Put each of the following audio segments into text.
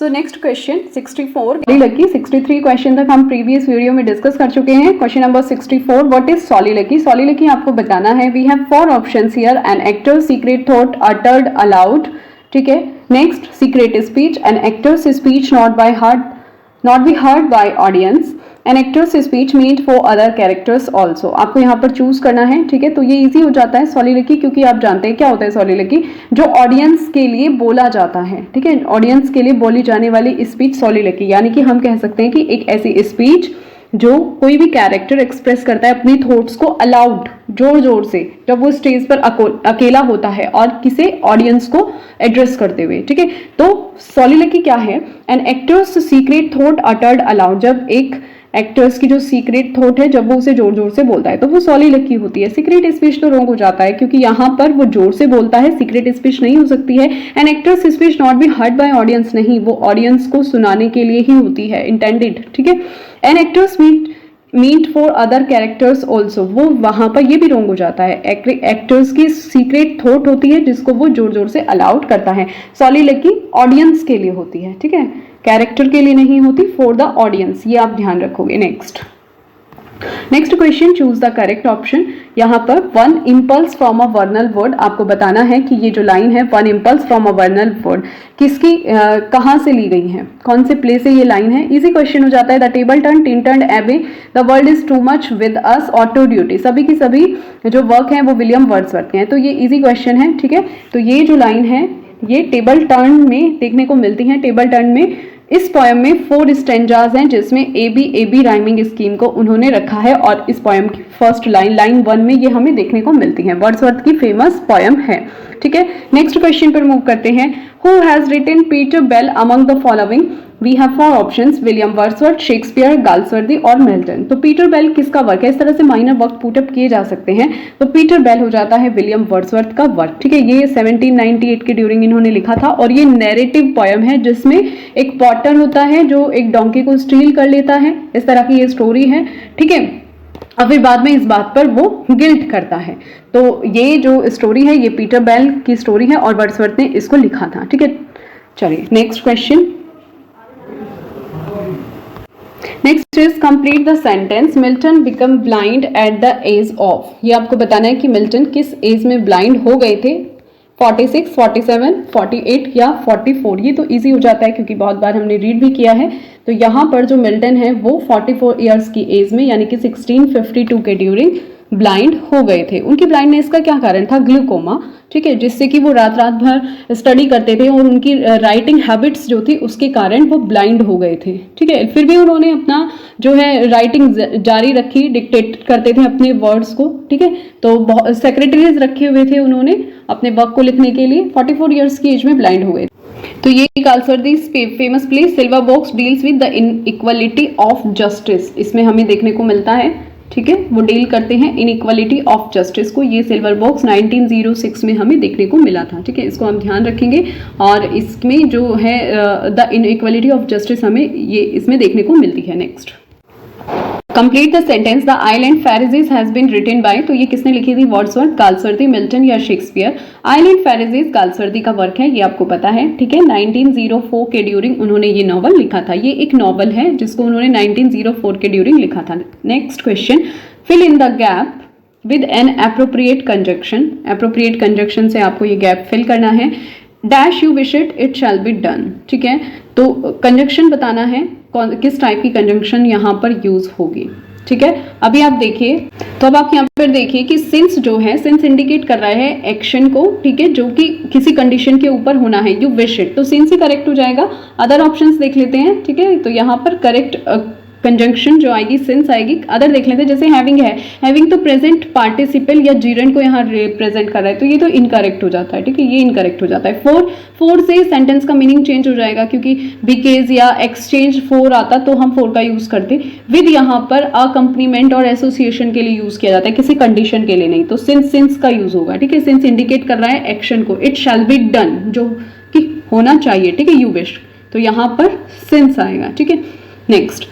सो next question 64 लकी 63 question तक हम प्रीवियस वीडियो में डिस्कस कर चुके हैं। Question number 64, what is soliloquy? Soliloquy आपको बताना है। We have 4 options here, an actor secret thought uttered aloud, ठीक है। Next, secret speech, an actor's speech not be heard by audience, an actor's speech meant for other characters also. आपको यहाँ पर choose करना है, ठीक है। तो ये इजी हो जाता है सॉलिलकी, क्योंकि आप जानते हैं क्या होता है सॉलिलकी, जो ऑडियंस के लिए बोला जाता है, ठीक है। ऑडियंस के लिए बोली जाने वाली स्पीच सॉलिलकी, यानी कि हम कह सकते हैं कि एक ऐसी स्पीच जो कोई भी कैरेक्टर एक्सप्रेस करता है अपनी थॉट्स को अलाउड, जोर जोर से, जब वो स्टेज पर अकेला होता है और किसी ऑडियंस को एड्रेस करते हुए, ठीक है। तो सॉलिलकी क्या है? An actor's secret thought uttered aloud, जब एक एक्टर्स की जो सीक्रेट थॉट है जब वो उसे जोर जोर से बोलता है तो वो सॉलिलकी होती है। सीक्रेट स्पीच तो रॉन्ग हो जाता है, क्योंकि यहाँ पर वो जोर से बोलता है, सीक्रेट स्पीच नहीं हो सकती है। An actor's speech not be heard by audience, नहीं, वो ऑडियंस को सुनाने के लिए ही होती है, इंटेंडेड, ठीक है। An actor's meet for other characters also, वो वहां पर ये भी रॉन्ग हो जाता है। एक्टर्स की सीक्रेट थॉट होती है जिसको वो जोर जोर से अलाउड करता है। सॉलिलकी ऑडियंस के लिए होती है, ठीक है, कैरेक्टर के लिए नहीं होती, फॉर द ऑडियंस, ये आप ध्यान रखोगे। Next question, choose the correct option. यहाँ पर one impulse from a वर्नल word, आपको बताना है कि ये जो लाइन है one impulse from a वर्नल word किसकी कहाँ से ली गई है, कौन से प्ले से ये लाइन है। इजी क्वेश्चन हो जाता है। The table turn, tin turn away, the world is too much with us, auto duty, सभी की सभी जो वर्क है वो विलियम वर्ड्सवर्थ के हैं। तो ये इजी क्वेश्चन है, ठीक है। तो ये जो लाइन है ये टेबल टर्न में देखने को मिलती है। टेबल टर्न में इस पोएम में 4 स्टेंजाज हैं जिसमें ए बी राइमिंग स्कीम को उन्होंने रखा है, और इस पोएम की फर्स्ट लाइन 1 में ये हमें देखने को मिलती है। वर्ड्सवर्थ की फेमस पोएम है, ठीक है। नेक्स्ट क्वेश्चन पर मूव करते हैं। Who has written Peter Bell among the following? We have 4 options, William Wordsworth, Shakespeare, Galsworthy और मिल्टन। तो पीटर बेल किसका वर्क है? इस तरह से माइनर वर्क पुटअप किए जा सकते हैं। तो पीटर बेल हो जाता है विलियम वर्ड्सवर्थ का वर्क, ठीक है। ये 1798 के ड्यूरिंग इन्होंने लिखा था, और ये नैरेटिव पोएम है जिसमें एक पॉटर होता है जो एक डोंकी को स्टील कर लेता है, इस तरह की ये स्टोरी है, ठीक है। और फिर बाद में इस बात पर वो गिल्ट करता है। तो ये जो स्टोरी है ये पीटर बेल की स्टोरी है और वर्ड्सवर्थ ने इसको लिखा था, ठीक है। चलिए next question. Next is complete the sentence, Milton become blind at the age of. ये आपको बताना है कि मिल्टन किस एज में ब्लाइंड हो गए थे, 46, 47, 48 या 44। ये तो इजी हो जाता है क्योंकि बहुत बार हमने रीड भी किया है। तो यहाँ पर जो मिल्टन है वो 44 ईयर्स की एज में यानी कि 1652 के ड्यूरिंग ब्लाइंड हो गए थे। उनकी ब्लाइंडनेस का क्या कारण था? ग्लूकोमा, ठीक है, जिससे कि वो रात भर स्टडी करते थे और उनकी राइटिंग हैबिट्स जो थी उसके कारण वो ब्लाइंड हो गए थे, ठीक है। फिर भी उन्होंने अपना जो है राइटिंग जारी रखी, डिक्टेट करते थे अपने वर्ड्स को, ठीक है। तो सेक्रेटरीज रखे हुए थे उन्होंने अपने वर्क को लिखने के लिए। 44 ईयर्स की एज में ब्लाइंड हो गए। तो ये Galsworthy famous play silver box deals with the inequality of justice, इसमें हमें देखने को मिलता है, ठीक है। वो डील करते हैं इनइक्वालिटी ऑफ जस्टिस को। ये सिल्वर बॉक्स 1906 में हमें देखने को मिला था, ठीक है। इसको हम ध्यान रखेंगे, और इसमें जो है द इनइक्वालिटी ऑफ जस्टिस हमें ये इसमें देखने को मिलती है। Next, complete the sentence, the island pharisees has been written by. तो ये किसने लिखी थी? वर्ड्सवर्थ, गाल्सवर्दी, मिल्टन या शेक्सपियर। आइलैंड फेरेजेस गाल्सवर्दी का वर्क है, ये आपको पता है, ठीक है। 1904 के ड्यूरिंग उन्होंने ये नॉवल लिखा था। ये एक नॉवल है जिसको उन्होंने 1904 के ड्यूरिंग लिखा था। Next question, fill in the gap with an appropriate conjunction. Appropriate conjunction से आपको ये गैप फिल करना है। Dash you wish it shall be done, ठीक है। तो कंजक्शन बताना है, किस टाइप की कंजंक्शन यहाँ पर यूज होगी, ठीक है। अभी आप देखिए, तो अब आप यहाँ पर देखिए कि सिंस जो है, सिंस इंडिकेट कर रहा है एक्शन को, ठीक है, जो कि किसी कंडीशन के ऊपर होना है। यू विश इट, तो सिंस ही करेक्ट हो जाएगा। अदर ऑप्शंस देख लेते हैं, ठीक है। तो यहाँ पर करेक्ट कंजंक्शन जो आएगी सिंस आएगी। अदर देख लेते हैं, जैसे हैविंग है, हैविंग तो प्रेजेंट पार्टिसिपल या जीरेंट को यहाँ रिप्रेजेंट कर रहा है, तो ये तो इनकरेक्ट हो जाता है, ठीक है, ये इनकरेक्ट हो जाता है। फोर से सेंटेंस का मीनिंग चेंज हो जाएगा, क्योंकि बिकेज या एक्सचेंज फोर आता तो हम फोर का यूज करते। विद यहाँ पर अकम्पनीमेंट और एसोसिएशन के लिए यूज किया जाता है, किसी कंडीशन के लिए नहीं। तो सिंस का यूज होगा, ठीक है। सिंस इंडिकेट कर रहा है एक्शन को। इट शैल बी डन, जो कि होना चाहिए, ठीक है, यू विश, तो यहाँ पर सिंस आएगा, ठीक है। Next,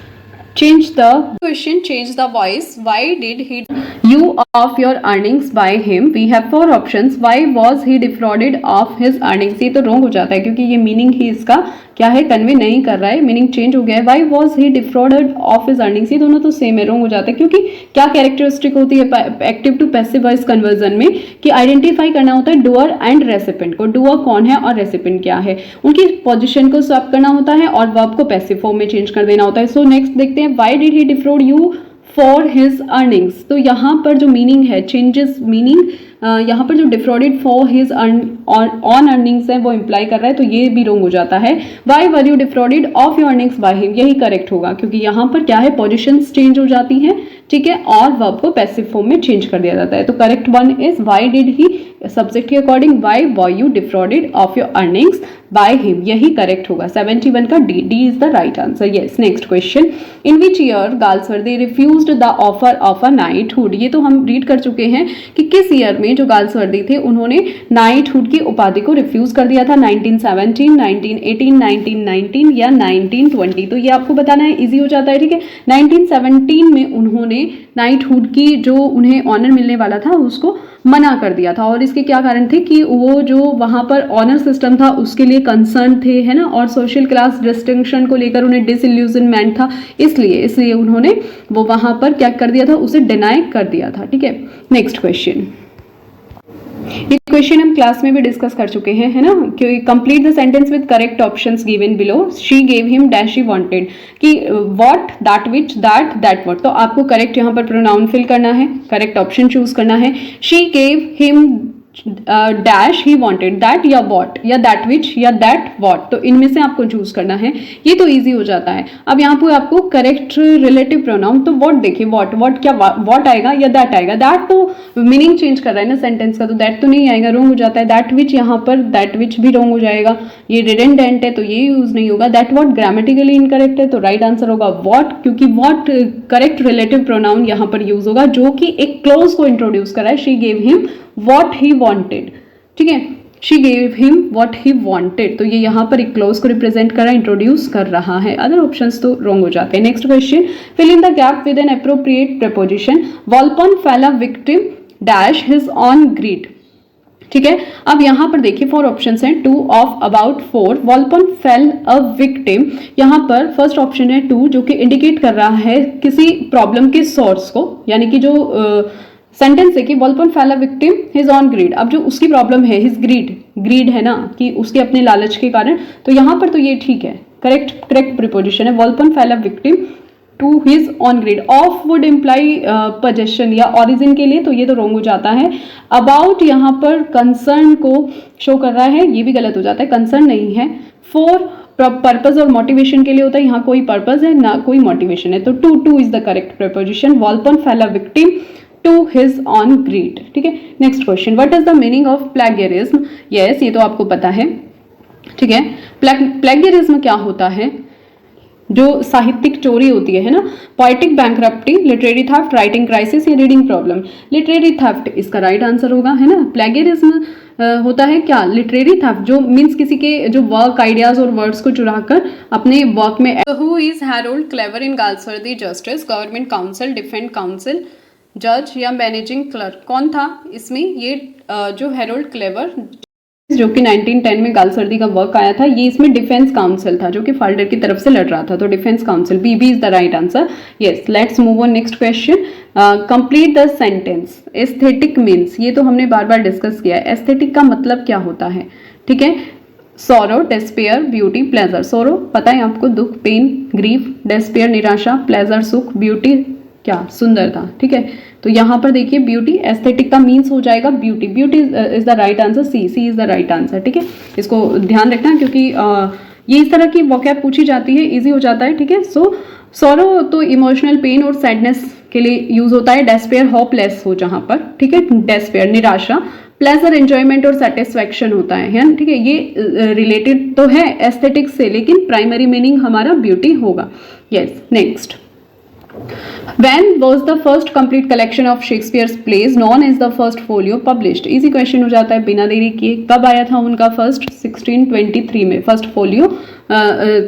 Change the question, change the voice. Why did he you of your earnings by him? We have 4 options. Why was he defrauded of his earnings? ये तो wrong हो जाता है क्योंकि ये मीनिंग ही इसका क्या है, कन्वे नहीं कर रहा है, मीनिंग चेंज हो गया है. Why was he defrauded of his earnings, ये दोनों तो सेम है, रॉन्ग हो जाता है. क्योंकि क्या कैरेक्टरिस्टिक होती है active to passive voice conversion में कि आइडेंटिफाई करना होता है डूअर एंड रेसिपेंट को. डूअर कौन है और रेसिपेंट क्या है, उनकी पोजिशन को स्वैप करना होता है और वर्ब को पैसिव फॉर्म में चेंज कर देना होता है. सो नेक्स्ट देखते हैं, Y did he defrauded you for his earnings. तो यहाँ पर जो मीनिंग है चेंजेस मीनिंग, यहाँ पर जो defrauded for his on earnings है वो इंप्लाई कर रहा है, तो ये भी रॉन्ग हो जाता है. Y were you defrauded of your earnings by him, यही करेक्ट होगा क्योंकि यहाँ पर क्या है, पोजिशंस चेंज हो जाती हैं, ठीक है, और वर्ब को पैसिव फॉर्म में चेंज कर दिया जाता है. तो correct one is why did he, subject के according why were you defrauded of your earnings by him, यही करेक्ट होगा. 71 का D is the right answer. Yes, next question, in which year Galsworthy refused the offer of a knighthood. ये तो हम read कर चुके हैं कि किस ईयर में जो गाल्सवर्दी थे उन्होंने नाइटहुड की उपाधि को रिफ्यूज कर दिया था. 1917, 1918, 1919 या 1920. तो ये आपको बताना है, इजी हो जाता है, ठीक है. 1917 में उन्होंने नाइटहुड की जो उन्हें ऑनर मिलने वाला था उसको मना कर दिया था, और इसके क्या कारण थे कि वो जो वहाँ पर ऑनर सिस्टम था उसके लिए कंसर्न थे, है ना, और सोशल क्लास डिस्टिंक्शन को लेकर उन्हें डिसइल्यूजनमेंट था, इसलिए उन्होंने वो वहाँ पर क्या कर दिया था, उसे डिनाई कर दिया था, ठीक है. नेक्स्ट क्वेश्चन, ये क्वेश्चन हम क्लास में भी डिस्कस कर चुके हैं, है ना, कि complete the sentence with correct options given below. She gave him dash she wanted, कि what, that which, that, that what. तो आपको करेक्ट यहाँ पर प्रोनाउन फिल करना है, करेक्ट ऑप्शन चूज करना है. She gave him dash he wanted, that या व्हाट या दैट विच या दैट व्हाट. तो इनमें से आपको चूज करना है, ये तो इजी हो जाता है. अब यहाँ पर आपको करेक्ट रिलेटिव प्रोनाउन, तो व्हाट देखिए, व्हाट क्या व्हाट आएगा या दैट आएगा. दैट तो मीनिंग चेंज कर रहा है ना सेंटेंस का, तो दैट तो नहीं आएगा, रॉन्ग हो जाता है. दैट विच, यहाँ पर दैट विच भी रॉन्ग हो जाएगा, ये रिडंडेंट है तो ये यूज नहीं होगा. दैट व्हाट ग्रामेटिकली इनकरेक्ट है, तो राइट आंसर होगा व्हाट, क्योंकि व्हाट करेक्ट रिलेटिव प्रोनाउन यहाँ पर यूज होगा जो कि एक क्लोज को इंट्रोड्यूस कर रहा है. She gave him what he wanted, ठीक है, she gave him what he wanted. तो ये यहाँ पर एक क्लोज को रिप्रेजेंट कर रहा है, इंट्रोड्यूस कर रहा है. अदर ऑप्शंस तो रॉन्ग हो जाते हैं. Next question, fill in the gap with an appropriate preposition. Walpole fell a victim dash his own greed, ठीक है. अब यहाँ पर देखिए 4 ऑप्शंस हैं, 2 of about 4. Walpole fell a victim, यहाँ पर फर्स्ट ऑप्शन है 2 जो कि इंडिकेट कर रहा है किसी प्रॉब्लम के सोर्स को, यानी कि जो सेंटेंस है कि Walpole fell a victim his own greed. अब जो उसकी प्रॉब्लम है हिज ग्रीड है ना, कि उसके अपने लालच के कारण, तो यहाँ पर तो ये ठीक है, करेक्ट प्रिपोजिशन है. Walpole fell a victim to his own greed. Of would imply possession या ओरिजिन के लिए, तो ये तो रॉन्ग हो जाता है. अबाउट यहाँ पर कंसर्न को शो कर रहा है, ये भी गलत हो जाता है, कंसर्न नहीं है. फॉर पर्पज और मोटिवेशन के लिए होता है, यहाँ कोई पर्पज है ना कोई मोटिवेशन है, तो to is the correct preposition. Walpole fell a victim to his own greed, ठीक है. Next question, what is the meaning of plagiarism. Yes, ये तो आपको पता है, ठीक है. प्लेगियरिज्म क्या होता है, जो साहित्यिक चोरी होती है ना. Poetic bankruptcy, literary theft, writing crisis या रीडिंग प्रॉब्लम. लिटरेरी थेफ्ट इसका राइट आंसर होगा, है ना. प्लेगियरिज्म होता है क्या, लिटरेरी थेफ्ट, जो मीन्स किसी के जो वर्क आइडियाज और वर्ड्स को चुराकर अपने वर्क में. Who is Harold clever in Galsworthy justice, government council, defence council, जज या मैनेजिंग क्लर्क. कौन था इसमें, ये जो हैरोल्ड क्लेवर जो कि 1910 में गाल्सवर्दी का वर्क आया था, ये इसमें डिफेंस काउंसिल था जो कि फाल्डर की तरफ से लड़ रहा था, तो defence council, B is the right answer. Yes, let's move on. Next question, complete the sentence. Aesthetic means, ये तो हमने बार बार डिस्कस किया है. एस्थेटिक का मतलब क्या होता है, ठीक है. सोरो, डेस्पेयर, ब्यूटी, प्लेजर. सोरो पता है आपको, दुख, पेन, ग्रीफ. डेस्पेयर निराशा, प्लेजर सुख, ब्यूटी क्या, सुंदरता, ठीक है. तो यहाँ पर देखिए ब्यूटी, एस्थेटिक का मीन्स हो जाएगा beauty. Beauty is the right answer, C is the right answer, ठीक है. इसको ध्यान रखना क्योंकि ये इस तरह की वोकैब पूछी जाती है, इजी हो जाता है, ठीक है. सोरो तो इमोशनल पेन और सैडनेस के लिए यूज होता है. डेस्पेयर होपलेस हो जहाँ पर, ठीक है. डेस्पेयर निराशा. प्लेजर एंजॉयमेंट और सेटिस्फैक्शन होता है, ठीक है. ये रिलेटेड तो है एस्थेटिक्स से, लेकिन प्राइमरी मीनिंग हमारा ब्यूटी होगा. Yes, next When was the first complete collection of Shakespeare's plays known as the first folio published? Easy question हो जाता है बिना देरी किए। कब आया था उनका फर्स्ट? 1623 में फर्स्ट फोलियो,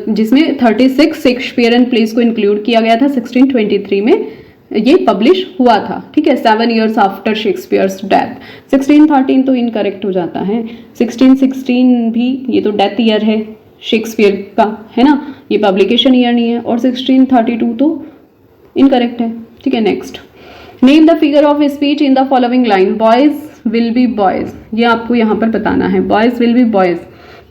जिसमें 36 शेक्सपियरन प्लेस को इंक्लूड किया गया था। 1623 में ये पब्लिश हुआ था, ठीक है, 7 years आफ्टर शेक्सपियर्स डेथ। 1613 तो इनकरेक्ट हो जाता है। 1616 भी, ये तो डेथ ईयर है शेक्सपियर का, है ना, ये पब्लिकेशन ईयर नहीं है। और 1632 तो इनकरेक्ट है, ठीक है। Next, name the figure of speech in the following line. Boys will be boys, ये आपको यहाँ पर बताना है। बॉयज विल बी बॉयज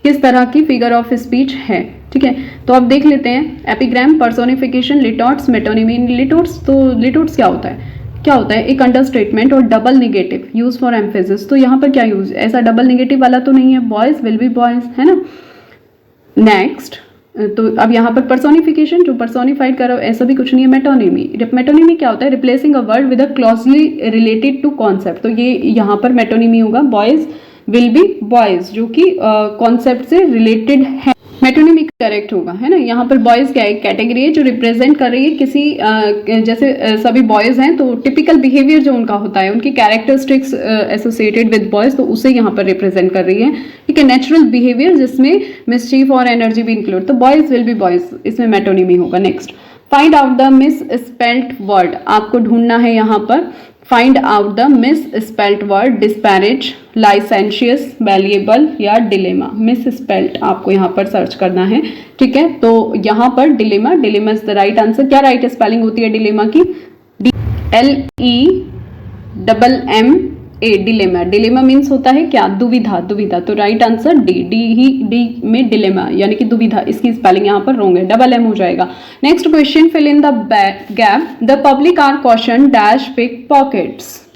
किस तरह की फिगर ऑफ स्पीच है, ठीक है। तो अब देख लेते हैं। Epigram, personification, litotes, metonymy. Litotes, तो लिटोट्स क्या होता है? क्या होता है? एक अंडरस्टेटमेंट और double negative use for emphasis. तो यहाँ पर क्या यूज, ऐसा डबल निगेटिव वाला तो नहीं है। बॉयज विल बी बॉयज, है ना। नेक्स्ट, तो अब यहाँ पर पर्सोनिफिकेशन, जो पर्सोनिफाइड करो, ऐसा भी कुछ नहीं है। मेटोनिमी, मेटोनिमी क्या होता है? Replacing a word with a closely related to concept. तो ये यहाँ पर मेटोनिमी होगा। बॉयज विल बी बॉयज, जो कि कॉन्सेप्ट से रिलेटेड है, मेटोनिमी करेक्ट होगा, है ना। यहाँ पर बॉयज क्या है? एक कैटेगरी है जो रिप्रेजेंट कर रही है किसी जैसे सभी बॉयज हैं तो टिपिकल बिहेवियर जो उनका होता है, उनकी कैरेक्टरिस्टिक्स एसोसिएटेड विद बॉयज, तो उसे यहाँ पर रिप्रेजेंट कर रही है, ठीक है। नेचुरल बिहेवियर जिसमें मिसचीफ और एनर्जी भी इंक्लूड, तो बॉयज विल बी बॉयज, इसमें मेटोनिमी होगा। Next, find out the misspelled word, आपको ढूंढना है यहाँ पर। Find out the misspelled word. Disparage, licentious, valuable या डिलेमा। मिस स्पेल्ड आपको यहाँ पर सर्च करना है, ठीक है। तो यहाँ पर dilemma, dilemma is the right answer. क्या राइट स्पेलिंग होती है डिलेमा की? LEMMA, dilemma. डिलेमा मीन्स होता है क्या? दुविधा, दुविधा। तो राइट आंसर डी में डिलेमा यानी कि दुविधा, इसकी स्पेलिंग यहाँ पर रॉन्ग है, M हो जाएगा। Next question, fill in the gap. The public are caution dash pick pockets.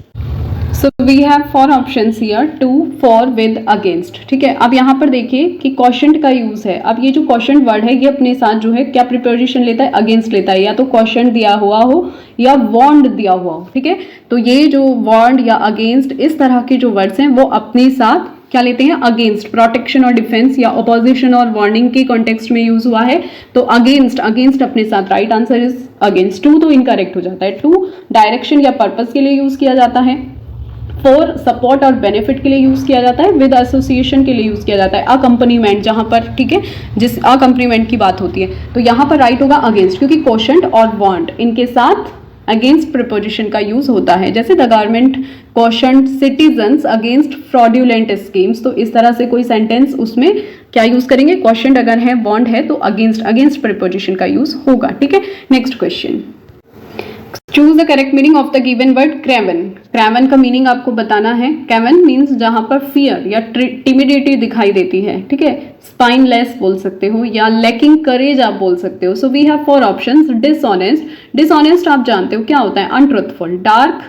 So we have 4 options here, 2, 4, with, against, ठीक है। अब यहाँ पर देखिए कि कॉशंट का यूज है। अब ये जो कॉशंट वर्ड है ये अपने साथ जो है क्या प्रिपोजिशन लेता है? अगेंस्ट लेता है, या तो कॉशंट दिया हुआ हो या वार्न्ड दिया हुआ हो, ठीक है। तो ये जो वार्न्ड या अगेंस्ट, इस तरह के जो वर्ड्स हैं वो अपने साथ क्या लेते हैं? अगेंस्ट। प्रोटेक्शन और डिफेंस या अपोजिशन और वार्निंग के कॉन्टेक्स्ट में यूज हुआ है, तो अगेंस्ट, अगेंस्ट अपने साथ, राइट आंसर इज अगेंस्ट। 2 तो इनकरेक्ट हो जाता है। 2 डायरेक्शन या पर्पस के लिए यूज किया जाता है। 4 सपोर्ट और बेनिफिट के लिए यूज किया जाता है। विद एसोसिएशन के लिए यूज किया जाता है। अकम्पनीमेंट, जहां पर, ठीक है, जिस अकम्पनीमेंट की बात होती है, तो यहां पर राइट होगा अगेंस्ट, क्योंकि कोशंट और वांट इनके साथ अगेंस्ट प्रिपोजिशन का यूज होता है। जैसे the government cautions citizens against fraudulent schemes, तो इस तरह से कोई सेंटेंस, उसमें क्या यूज करेंगे? कॉशंट अगर है, वांट है, तो अगेंस्ट, अगेंस्ट प्रिपोजिशन का यूज होगा, ठीक है। Next question, choose the correct meaning of the given word Kraven. Kraven का मीनिंग आपको बताना है। क्रेवन मीन्स जहां पर फियर या टिमिडिटी दिखाई देती है, ठीक है। स्पाइनलेस बोल सकते हो या लैकिंग करेज आप बोल सकते हो। So we have 4 options. Dishonest, dishonest आप जानते हो क्या होता है? अनट्रुथफुल। डार्क,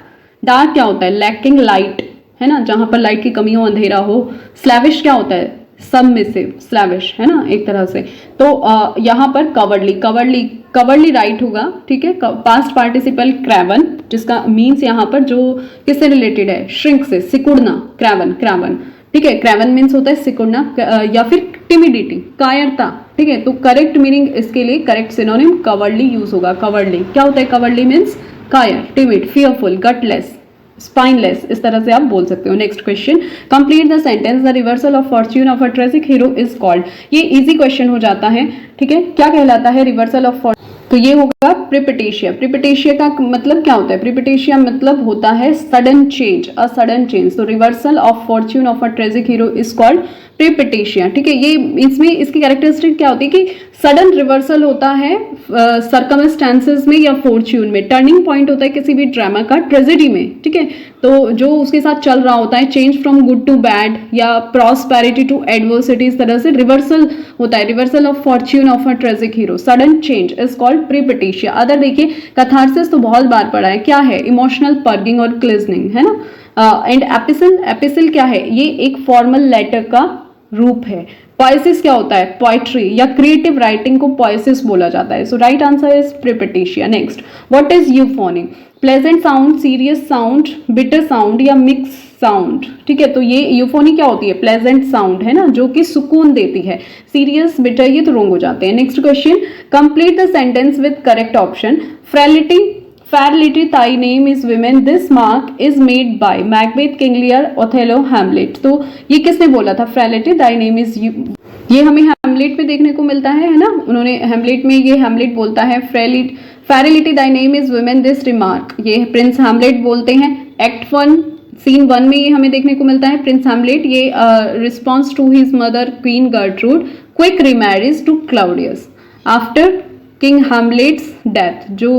डार्क क्या होता है? लैकिंग लाइट, है ना, जहां पर लाइट की कमी हो, अंधेरा हो। स्लैविश क्या होता है? सबमिसिव, स्लैविश, है ना, एक तरह से। तो यहाँ पर कवर्डली, कवर्डली, कवर्डली राइट होगा, ठीक है। पास्ट पार्टिसिपल क्रेवन, जिसका मीन्स यहाँ पर जो किससे रिलेटेड है? श्रिंक से, सिकुड़ना, क्रेवन, क्रेवन, ठीक है। क्रेवन मीन्स होता है सिकुड़ना, या फिर टिमिडिटी, कायरता, ठीक है। तो करेक्ट मीनिंग इसके लिए, करेक्ट सिनोनिम कवर्डली यूज होगा। कवर्डली क्या होता है? कवर्डली मीन्स कायर, टिमिड, फियरफुल, गटलेस, स्पाइनलेस, इस तरह से आप बोल सकते हो। Next question, complete the sentence the reversal of fortune of a tragic hero is called. ये इजी क्वेश्चन हो जाता है, ठीक है। क्या कहलाता है रिवर्सल ऑफ? तो ये होगा प्रिपिटेशिया। प्रिपिटेशिया का मतलब क्या होता है? प्रिपिटेशिया मतलब होता है sudden change, a sudden change. तो reversal of fortune of a tragic hero is called peripeteia, ठीक है। ये इसमें इसकी कैरेक्टरिस्टिक क्या होती है कि सडन रिवर्सल होता है सर्कमस्टेंसेस में या फॉर्च्यून में। टर्निंग पॉइंट होता है किसी भी ड्रामा का ट्रेजेडी में, ठीक है। तो जो उसके साथ चल रहा होता है, change from good to bad या प्रॉस्पेरिटी टू एडवर्सिटी, इस तरह से रिवर्सल होता है। Reversal of fortune of a tragic hero, sudden change is called peripeteia. Other देखिए, कैथारसिस तो बहुत बार पढ़ा है, क्या है? इमोशनल पर्गिंग और क्लिजनिंग, है ना। एंड एपिसल, एपिसल क्या है? ये एक फॉर्मल लेटर का रूप है। पोएसिस क्या होता है? पोएट्री या क्रिएटिव राइटिंग को पोएसिस बोला जाता है। So right answer is peripeteia. Next, what is euphony? Pleasant sound, serious sound, bitter sound या मिक्स साउंड, ठीक है। तो ये यूफोनी क्या होती है, प्लेजेंट साउंड है ना, जो कि सुकून देती है। सीरियस, बिटर, ये तो रॉन्ग हो जाते हैं। Next question, complete the sentence with correct option. Frailty, frailty, thy name is women, this mark is made by Macbeth, king Lear, Othello, Hamlet. तो ये किसने बोला था, फ्रेलिटी ताई नेम इज, ये हमें हैमलेट में देखने को मिलता है ना। उन्होंने हैमलेट में, ये हैमलेट बोलता है frailty thy name is women, this remark, ये प्रिंस हैमलेट बोलते हैं। एक्ट 1 सीन 1 में ये हमें देखने को मिलता है, प्रिंस हैमलेट, ये response to his mother queen Gertrude, quick remarriage to Claudius after king Hamlet's death, जो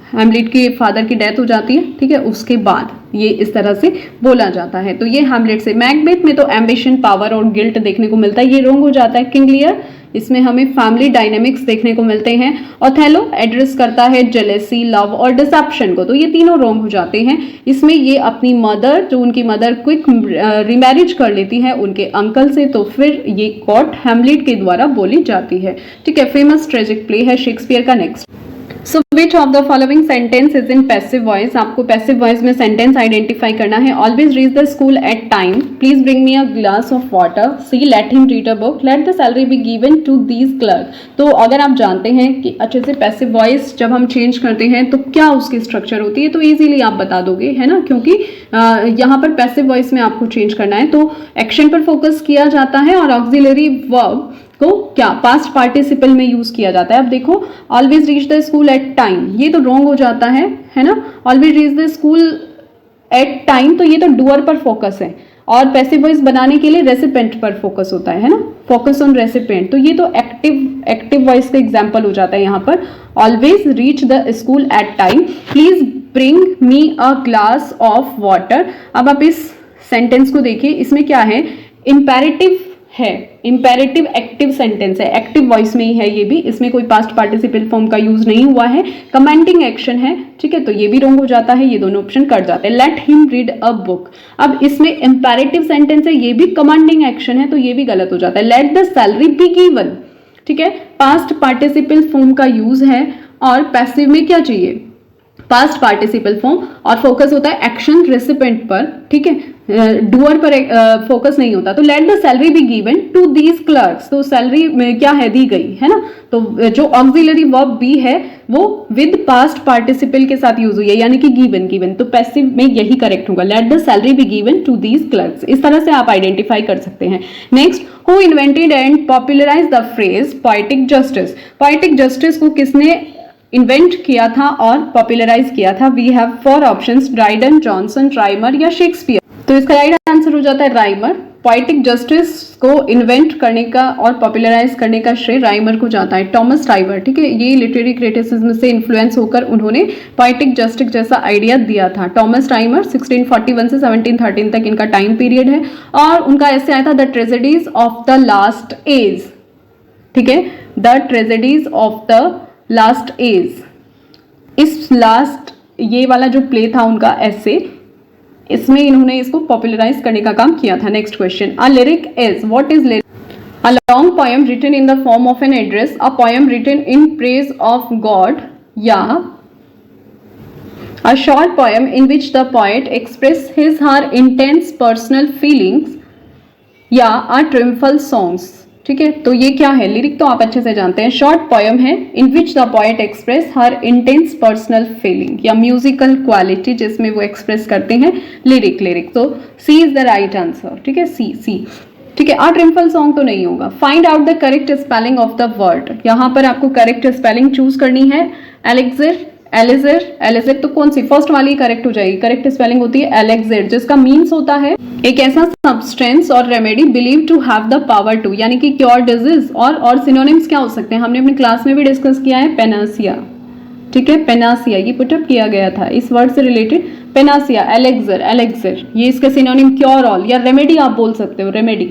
हैमलेट के फादर की डेथ हो जाती है, ठीक है, उसके बाद ये इस तरह से बोला जाता है। तो ये हैमलेट से। मैकबेथ में तो एम्बिशन, पावर और गिल्ट देखने को मिलता है, ये रॉन्ग हो जाता है। किंग लियर, इसमें हमें फैमिली डायनेमिक्स देखने को मिलते हैं। ओथेलो एड्रेस करता है जेलेसी, लव और डिसेप्शन को, तो ये तीनों रॉन्ग हो जाते हैं। इसमें ये अपनी मदर, जो उनकी मदर क्विक रिमैरिज कर लेती है उनके अंकल से, तो फिर ये कॉट हैमलेट के द्वारा बोली जाती है, ठीक है। फेमस ट्रेजिक प्ले है शेक्सपियर का। Next, so which of the following sentence is in passive voice, आपको पैसिव वॉइस में सेंटेंस आइडेंटिफाई करना है। Always reach the school at time, please bring me a glass of water, C let him read a book, let the salary be given to these clerk. तो अगर आप जानते हैं कि अच्छे से पैसिव वॉइस जब हम चेंज करते हैं तो क्या उसकी स्ट्रक्चर होती है, तो इजीली आप बता दोगे, है ना, क्योंकि यहाँ पर पैसिव वॉइस में आपको चेंज करना है। तो एक्शन पर फोकस किया जाता है और ऑक्सिलरी वर्ब को क्या पास्ट पार्टिसिपल में यूज किया जाता है। अब देखो, always reach the school at time, ये तो रॉन्ग हो जाता है ना। Always reach the school at time, तो ये तो डूअर पर फोकस है, और पैसिव वॉइस बनाने के लिए रेसिपेंट पर फोकस होता है ना, फोकस ऑन रेसिपेंट। तो ये तो एक्टिव वॉइस का एग्जाम्पल हो जाता है यहाँ पर। Always reach the school at time, please bring me a glass of water. अब आप इस सेंटेंस को देखिए, इसमें क्या है, इंपेरेटिव है, इंपेरेटिव एक्टिव सेंटेंस है, एक्टिव वॉइस में ही है ये भी, इसमें कोई पास्ट पार्टिसिपल फॉर्म का यूज नहीं हुआ है, कमेंटिंग एक्शन है, ठीक है। तो ये भी रॉन्ग हो जाता है, ये दोनों ऑप्शन कट जाते हैं। Late him read a book, अब इसमें इंपेरेटिव सेंटेंस है, ये भी कमांडिंग एक्शन है, तो ये भी गलत हो जाता है। Late the salary be given, ठीक है, पास्ट पार्टिसिपल फॉर्म का यूज है, और पैसिव में क्या चाहिए, पास्ट पार्टिसिपल फॉर्म, और फोकस होता है एक्शन रेसिपेंट पर, ठीक है, डूअर पर फोकस नहीं होता। तो let the salary be given to these clerks, तो सैलरी में क्या है, दी गई है ना। तो जो ऑक्सिलरी वर्ब बी है वो विद पास्ट पार्टिसिपल के साथ यूज हुई है, यानी कि गिवन। तो पैसिव में यही करेक्ट होगा, let the salary be given to these clerks. इस तरह से आप आइडेंटिफाई कर सकते हैं। Next, who invented and popularise the phrase poetic justice, poetic justice को किसने इन्वेंट किया था और पॉपुलराइज किया था। We have 4 options, Dryden, Johnson, Rymer या शेक्सपियर। तो इसका राइट आंसर हो जाता है राइमर। पोएटिक जस्टिस को इन्वेंट करने का और पॉपुलराइज करने का श्रेय राइमर को जाता है, टॉमस राइमर, ठीक है। ये लिटरेरी क्रिटिसिज्म से इन्फ्लुएंस होकर उन्होंने पोएटिक जस्टिस जैसा आइडिया दिया था। टॉमस राइमर 1641 से 1713 तक इनका टाइम पीरियड है, और उनका ऐसे आया था the tragedies of the last age, ठीक है, the tragedies of the last age. इस लास्ट, ये वाला जो प्ले था उनका ऐसे, इसमें इन्होंने इसको पॉपुलराइज करने का काम किया था। Next question, a lyric is, what is lyric, a long poem written in the form of an address, a poem written in praise of God, या a short poem in which the poet express his her intense personal feelings, या a ट्रिम्फल songs, ठीक है। तो ये क्या है, lyric तो आप अच्छे से जानते हैं, शॉर्ट पोएम है in which the poet express her intense personal feeling, या म्यूजिकल क्वालिटी जिसमें वो एक्सप्रेस करते हैं, लिरिक। तो C is the right answer, ठीक है, सी, ठीक है। आ ट्रिम्फल सॉन्ग तो नहीं होगा। Find out the correct spelling of the word, यहाँ पर आपको करेक्ट स्पेलिंग चूज करनी है। एलेक्जेर, तो कौन सी, फर्स्ट वाली करेक्ट हो जाएगी। करेक्ट स्पेलिंग होती है एलेक्जेर, जिसका मीन्स होता है एक ऐसा सब्सटेंस और remedy believe to have the power to, यानी कि क्योर डिजीज। और सिनोनिम्स क्या हो सकते हैं, हमने अपनी क्लास में भी डिस्कस किया है, पेनासिया, ठीक है, पेनासिया, ये पुटअप किया गया था इस वर्ड से रिलेटेड, पेनासिया, एलेक्जेर, ये इसके सिनोनिम क्योर ऑल, या रेमेडी आप बोल सकते हो, रेमेडी,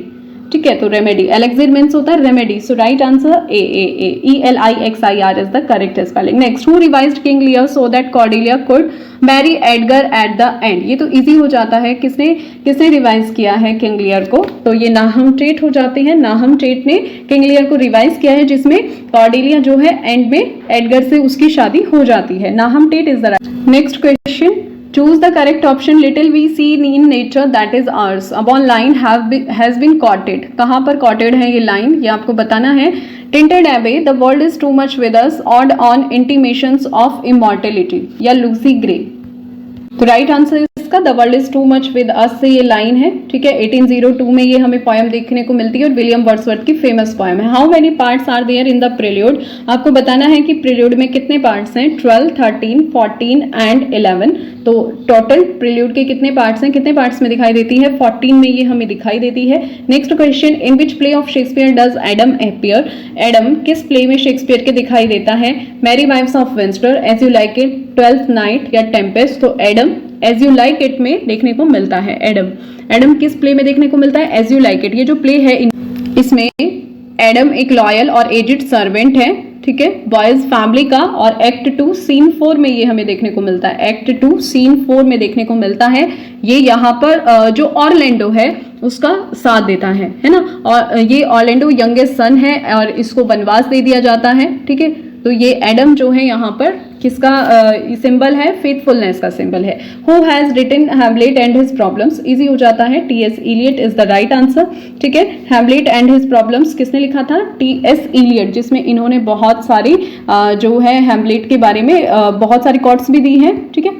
ठीक है। तो रेमेडी, एलेक्सिर मीन्स होता है remedy. So right answer ELIXIR is the correct spelling. Next, who revised King Lear so that Cordelia could Mary Edgar at the end, ये तो इजी हो जाता है, किसने रिवाइज किया है किंग लियर को, तो ये नाहम टेट हो जाते हैं। नाहम टेट ने किंग लियर को रिवाइज किया है, जिसमें कॉर्डेलिया जो है एंड में एडगर से उसकी शादी हो जाती है। Nahum Tate is the right. Next question, choose the correct option. Little we see in nature that is ours. Upon line has been quoted. कहाँ पर quoted है ये line, ये आपको बताना है. Tinted away, the world is too much with us. Odd on intimations of immortality. या Lucy Gray. तो राइट आंसर इसका the world is too much with us से ये लाइन है. ठीक है, 1802 में ये हमें पोएम देखने को मिलती है और विलियम वर्ड्सवर्थ की फेमस पोएम है. How many parts are there in the prelude. आपको बताना है कि प्रील्यूड में कितने पार्ट्स हैं. 12, 13, 14 एंड 11. तो टोटल प्रील्यूड के कितने पार्ट्स हैं, कितने पार्ट्स में दिखाई देती है. 14 में ये हमें दिखाई देती है. Next question, in which play of Shakespeare does Adam appear. Adam किस प्ले में शेक्सपियर के दिखाई देता है. Merry Wives of Windsor, As you like It, Twelfth Night या टेम्पेस्ट. तो Adam As you like It में देखने को मिलता है. एडम किस प्ले में देखने को मिलता है. As you like it. ये जो प्ले है इसमें एडम एक लॉयल और एजिड सर्वेंट है. ठीक है, बॉयज फैमिली का. और एक्ट 2 सीन 4 में ये हमें देखने को मिलता है. एक्ट 2 सीन 4 में देखने को मिलता है. ये यहाँ पर जो ऑरलैंडो है उसका साथ देता है ना. और ये ऑरलैंडो यंगेस्ट सन है और इसको वनवास दे दिया जाता है. ठीक है, तो ये एडम जो है यहाँ पर किसका सिंबल है. फेथफुलनेस का सिंबल है. Who has written Hamlet and his problems. Easy हो जाता है. T S. Eliot is the right answer. ठीक है, हैमलेट एंड हिज प्रॉब्लम्स किसने लिखा था. टी.एस. इलियट, जिसमें इन्होंने बहुत सारी जो है हैमलेट के बारे में बहुत सारी कोट्स भी दी हैं. ठीक है,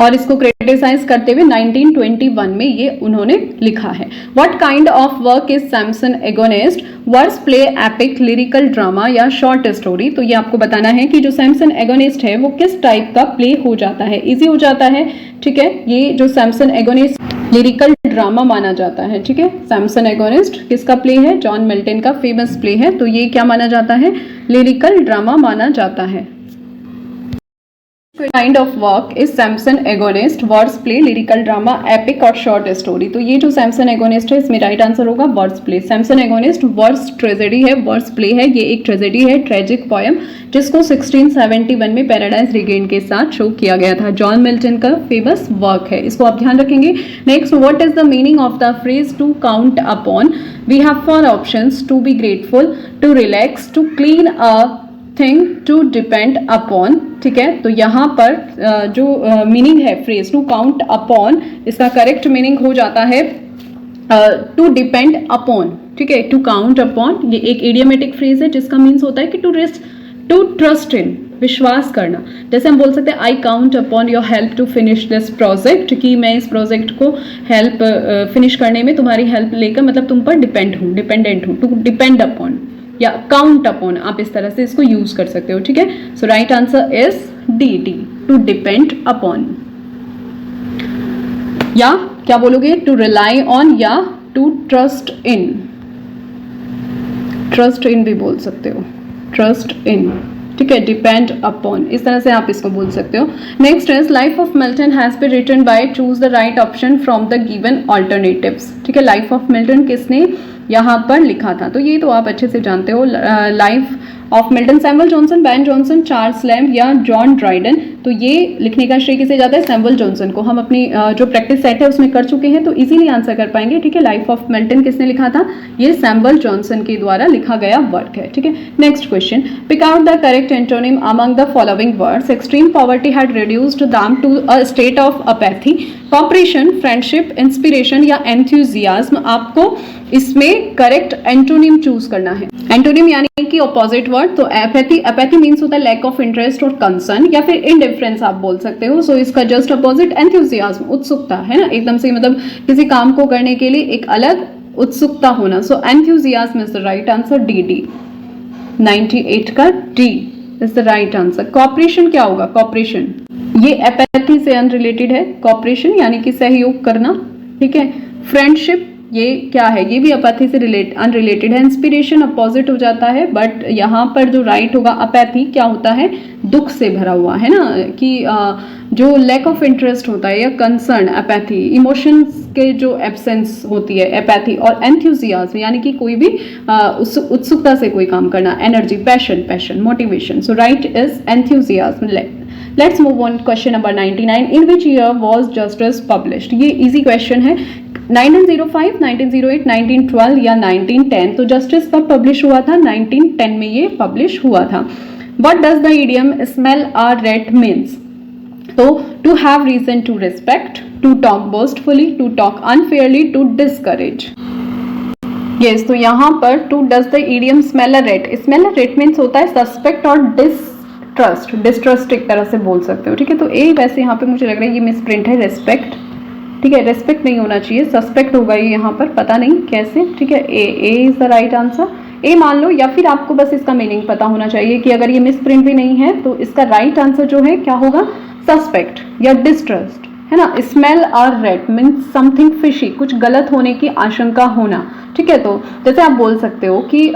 और इसको क्रिटिसाइज करते हुए 1921 में ये उन्होंने लिखा है. What kind of work is Samson Agonistes. Verse, play, epic, lyrical drama या शॉर्ट स्टोरी. तो ये आपको बताना है कि जो सैमसन एगोनिस्ट है वो किस टाइप का प्ले हो जाता है. इजी हो जाता है. ठीक है, ये जो सैमसन एगोनिस्ट लिरिकल ड्रामा माना जाता है. ठीक है, सैमसन एगोनिस्ट किसका प्ले है. जॉन मिल्टन का फेमस प्ले है. तो ये क्या माना जाता है. लिरिकल ड्रामा माना जाता है. Kind of work is Samson agonist. Words play, lyrical drama, epic और शॉर्ट स्टोरी. तो ये जो सैमसन एगोनिस्ट है इसमें राइट आंसर होगा words play. Samson agonist words tragedy है, वर्ड्स प्ले है. ये एक ट्रेजेडी है, ट्रेजिक पोएम, जिसको 1671 में पैराडाइज रिगेन के साथ शो किया गया था. जॉन मिल्टन का फेमस वर्क है, इसको आप ध्यान रखेंगे. Next, what is the meaning of the phrase to count upon. We have 4 options. To be grateful, to relax, to clean a thing, to depend upon. ठीक है, तो यहाँ पर जो मीनिंग है फ्रेज टू काउंट अपॉन, इसका correct meaning हो जाता है टू डिपेंड अपॉन. ठीक है, टू काउंट अपॉन ये एक इडियोमेटिक फ्रेज है जिसका मीन्स होता है कि टू ट्रस्ट इन, विश्वास करना. जैसे हम बोल सकते हैं I count upon your help to finish this project, कि मैं इस प्रोजेक्ट को हेल्प फिनिश करने में तुम्हारी हेल्प लेकर मतलब तुम पर डिपेंडेंट हूँ. टू डिपेंड अपॉन या काउंट अपॉन, आप इस तरह से इसको यूज कर सकते हो. ठीक है, so right answer is D, to depend upon. या क्या बोलोगे, टू रिलाई ऑन या to trust in. Trust in भी बोल सकते हो, ट्रस्ट इन. ठीक है, डिपेंड अपॉन, इस तरह से आप इसको बोल सकते हो. Next is life of Milton has been written by. Choose the right option from the given alternatives. ठीक है, लाइफ ऑफ मिल्टन किसने यहाँ पर लिखा था. तो ये तो आप अच्छे से जानते हो. Life of Milton, Samuel Johnson, Ben Jonson, Charles lamb या जॉन ड्राइडन. तो ये लिखने का श्रेय किसे जाता है. सैमुअल जॉनसन को. हम अपनी जो प्रैक्टिस सेट है उसमें कर चुके हैं तो इजीली आंसर कर पाएंगे. ठीक है, लाइफ ऑफ मिल्टन किसने लिखा था. ये सैमुअल जॉनसन के द्वारा लिखा गया वर्क है. ठीक है, next question, pick out the correct antonym among the following words. Extreme poverty had reduced them to a state of apathy. Cooperation, friendship, inspiration या एंथुजियाज्म. आपको इसमें करेक्ट एंटोनिम चूज करना है. एंटोनिम यानी कि ऑपोजिट वर्ड. तो apathy means होता है लैक ऑफ इंटरेस्ट और कंसर्न या फिर इनडिफरेंस आप बोल सकते हो. सो इसका जस्ट अपोजिट एंथुजियाज्म, उत्सुकता है ना, एकदम से मतलब किसी काम को करने के लिए एक अलग उत्सुकता होना. So enthusiasm is the right answer. D 98 का D is the right answer. Cooperation क्या होगा. कॉपरेशन ये अपैथी से अनरिलेटेड है. कॉपरेशन यानी कि सहयोग करना. ठीक है, फ्रेंडशिप ये क्या है, ये भी अपैथी से अनरिलेटेड है. इंस्पिरेशन अपोजिट हो जाता है, बट यहाँ पर जो राइट होगा अपैथी क्या होता है, दुख से भरा हुआ है ना, कि जो लैक ऑफ इंटरेस्ट होता है या कंसर्न, अपैथी, इमोशंस के जो एब्सेंस होती है अपैथी. और एंथुजियाज्म यानी कि कोई भी उत्सुकता से कोई काम करना, energy, passion, motivation. So right is enthusiasm. Let's move on. Question number 99, in which year was justice published. ये इजी क्वेश्चन है. 1905, 1908, 1912 या 1910. तो जस्टिस कब पब्लिश हुआ था. 1910 में ये पब्लिश हुआ था. What does the idiom smell a rat means. तो to have reason to respect, to talk boastfully, to talk unfairly, to discourage. Yes, तो यहाँ पर to does the idiom smell a rat, smell a rat means होता है suspect और distrust, distrust एक तरह से बोल सकते हो, ठीक है। तो ए वैसे यहाँ पे मुझे लग रहा है ये मिस प्रिंट है, रेस्पेक्ट, ठीक है, रेस्पेक्ट नहीं होना चाहिए, सस्पेक्ट होगा ये यहाँ पर, पता नहीं कैसे, ठीक है। ए इज द राइट आंसर, ए मान लो, या फिर आपको बस इसका मीनिंग पता होना चाहिए कि अगर ये मिस प्रिंट भी नहीं है तो इसका राइट आंसर जो है क्या होगा, सस्पेक्ट या डिस्ट्रस्ट, है ना। स्मेल और रेड मीन्स समथिंग फिशी, कुछ गलत होने की आशंका होना, ठीक है। तो जैसे आप बोल सकते हो कि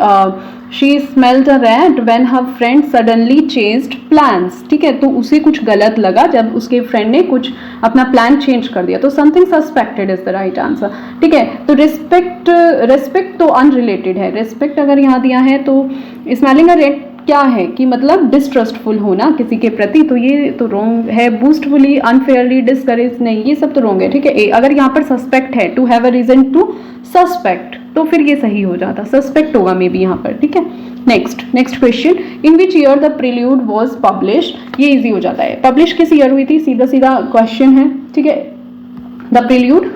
she smelled a rat when her friend suddenly changed plans, ठीक है। तो उसे कुछ गलत लगा जब उसके फ्रेंड ने कुछ अपना प्लान चेंज कर दिया, तो something suspected is the right answer, ठीक है। तो रिस्पेक्ट, रेस्पेक्ट तो अनरिलेटेड है, रेस्पेक्ट अगर यहाँ दिया है तो स्मेलिंग अ रैट क्या है कि मतलब डिस्ट्रस्टफुल होना किसी के प्रति, तो ये तो रॉन्ग है। बूस्टफुली, अनफेयरली, डिस्करेज, नहीं, ये सब तो रॉन्ग है, ठीक है। ए अगर यहाँ पर सस्पेक्ट है, to have a reason to suspect, तो फिर ये सही हो जाता, सस्पेक्ट होगा मे बी यहाँ पर, ठीक है। Next question, in which year the prelude was publish, ये इजी हो जाता है। पब्लिश किस ईयर हुई थी, सीधा सीधा क्वेश्चन है, ठीक है। The prelude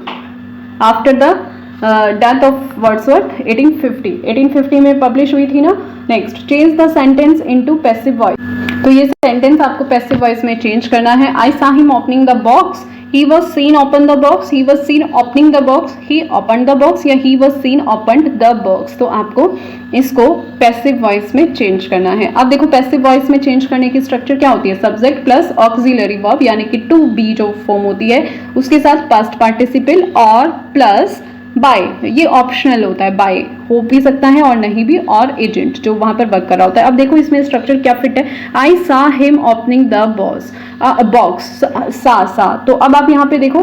after the death of Wordsworth 1850 में पब्लिश हुई थी ना। Next, change the sentence into passive voice, तो ये सेंटेंस आपको पैसिव वॉइस में चेंज करना है। I saw him opening the box, he was seen open the box, he was seen opening the box, he opened the box, या he was seen opened the box। तो आपको इसको passive voice में change करना है। अब देखो passive voice में चेंज करने की स्ट्रक्चर क्या होती है, सब्जेक्ट प्लस ऑक्सिलरी वर्ब, यानी कि टू बी जो फॉर्म होती है उसके साथ पास्ट पार्टिसिपल और प्लस बाय, ये ऑप्शनल होता है, बाय हो भी सकता है और नहीं भी, और एजेंट जो वहां पर वर्क कर रहा होता है। अब देखो इसमें स्ट्रक्चर क्या फिट है, I saw him opening the box, सा, तो अब आप यहाँ पे देखो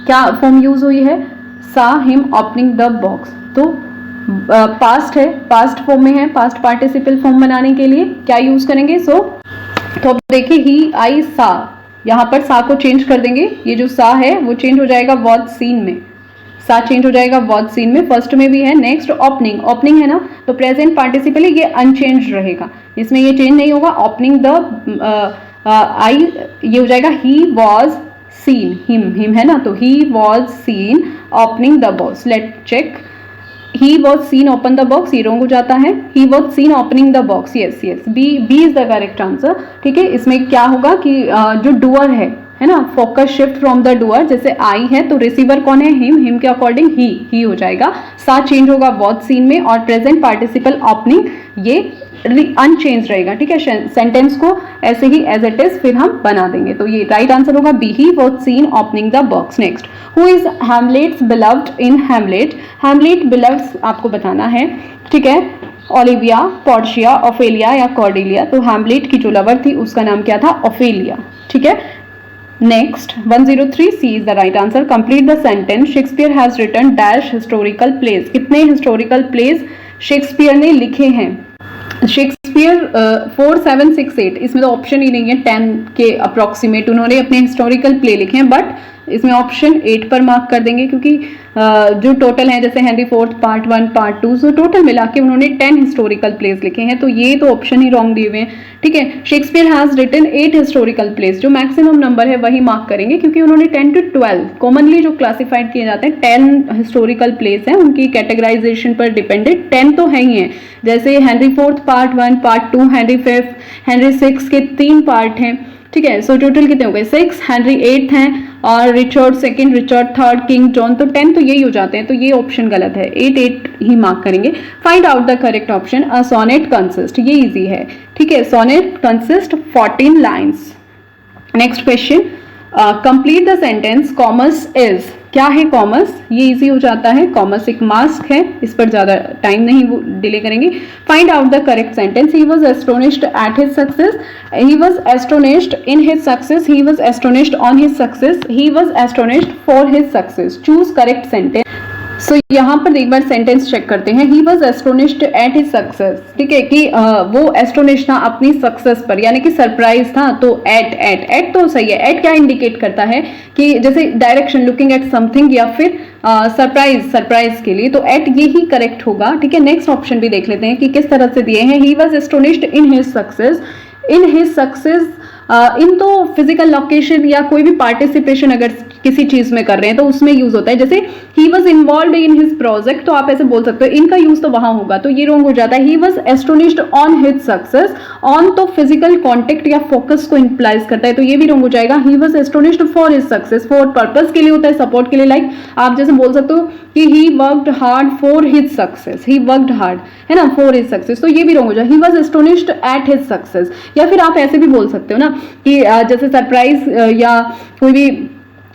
क्या फॉर्म यूज हुई है, सा हिम ओपनिंग द बॉक्स, तो पास्ट है, पास्ट फॉर्म में है, पास्ट पार्टिसिपल फॉर्म बनाने के लिए क्या यूज करेंगे, सो तो अब देखिए ही आई सा, यहाँ पर सा को चेंज कर देंगे, ये जो सा है वो चेंज हो जाएगा वॉज सीन में, सा चेंज हो जाएगा वॉज सीन में, फर्स्ट में भी है। नेक्स्ट ओपनिंग है ना, तो प्रेजेंट पार्टिसिपल ये अनचेंज रहेगा, इसमें ये चेंज नहीं होगा। ओपनिंग द आई, ये हो जाएगा ही वॉज सीन, हिम है ना, तो he was seen opening the box, let check, he was seen open the box, ये रॉन्ग हो जाता है, he was seen opening the box, yes B is the correct answer, ठीक है। इसमें क्या होगा कि जो डूअर है ना, focus shift from the doer, जैसे आई है तो रिसीवर कौन है, हिम के अकॉर्डिंग ही हो जाएगा, सा चेंज होगा वॉज सीन में, और प्रेजेंट पार्टिसिपल ओपनिंग ये अनचेंज रहेगा, ठीक है। सेंटेंस को ऐसे ही एज इट इज फिर हम बना देंगे, तो ये राइट आंसर होगा B, he was seen opening the box. Next, who is Hamlet's beloved in Hamlet, Hamlet beloved आपको बताना है, ठीक है। ओलिविया, पोर्शिया, ओफेलिया या कॉर्डेलिया, तो हैमलेट की जो लवर थी उसका नाम क्या था, ओफेलिया, ठीक है। Next, 103C is the right answer. Complete the sentence. Shakespeare has written dash historical plays. कितने historical plays शेक्सपियर ने लिखे हैं? शेक्सपियर 4768, इसमें तो ऑप्शन ही नहीं है, 10 के अप्रोक्सीमेट उन्होंने अपने हिस्टोरिकल प्ले लिखे हैं, बट इसमें ऑप्शन 8 पर मार्क कर देंगे क्योंकि जो टोटल है जैसे Henry fourth part 1 part 2, so total मिला के उन्होंने 10 हिस्टोरिकल प्लेस लिखे हैं, तो ये तो ऑप्शन ही रॉन्ग दिए हुए हैं, ठीक है। Shakespeare has written 8 historical plays, जो मैक्सिमम नंबर है वही मार्क करेंगे क्योंकि उन्होंने 10 to 12 कॉमनली जो क्लासिफाइड किए जाते हैं 10 हिस्टोरिकल प्लेस हैं, उनकी कैटेगराइजेशन पर डिपेंडेड 10 तो है ही हैं, जैसे Henry fourth part 1 part 2, Henry fifth, Henry 6 के 3 पार्ट हैं, ठीक है। सो टोटल कितने हो गए 6, हेनरी 8 हैं और Richard second, Richard third, king John, तो 10 तो यही हो जाते हैं, तो ये ऑप्शन गलत है, 8 ही मार्क करेंगे। Find out the correct option, a sonnet consist, ये इजी है, ठीक है। Sonnet consist 14 lines. Next question, complete the sentence commerce is, क्या है कॉमर्स, ये इजी हो जाता है, कॉमर्स एक मास्क है, इस पर ज्यादा टाइम नहीं डिले करेंगे। Find out the correct sentence, he was astonished at his success, he was astonished in his success, he was astonished on his success, he was astonished for his success. Choose correct sentence. So यहाँ पर एक बार sentence check करते हैं, he was astonished at his success, ठीक है, कि वो एस्टोनिश था अपनी सक्सेस पर, यानी कि सरप्राइज था, तो एट तो सही है। एट क्या इंडिकेट करता है कि जैसे डायरेक्शन, लुकिंग एट समथिंग, या फिर सरप्राइज के लिए, तो एट ये ही करेक्ट होगा, ठीक है। नेक्स्ट ऑप्शन भी देख लेते हैं कि किस तरह से दिए हैं, he was astonished in his success, in his success in तो फिजिकल लोकेशन या कोई भी पार्टिसिपेशन अगर किसी चीज में कर रहे हैं तो उसमें यूज होता है, जैसे he was involve in his project, तो आप ऐसे बोल सकते हो इनका यूज तो वहां होगा, तो ये रॉन्ग हो जाता है। He was astonished on his success, on तो फिजिकल कॉन्टेक्ट या फोकस को इंप्लाइज करता है, तो ये भी रॉन्ग हो जाएगा। ही was astonished for his success, for purpose के लिए होता है, सपोर्ट के लिए, लाइक आप जैसे बोल सकते हो कि he worked hard for his success, he worked hard है ना फॉर हिज सक्सेस, तो ये भी रॉन्ग हो जाएगा। ही was astonished at his success, या फिर आप ऐसे भी बोल सकते हो ना कि जैसे सरप्राइज या कोई भी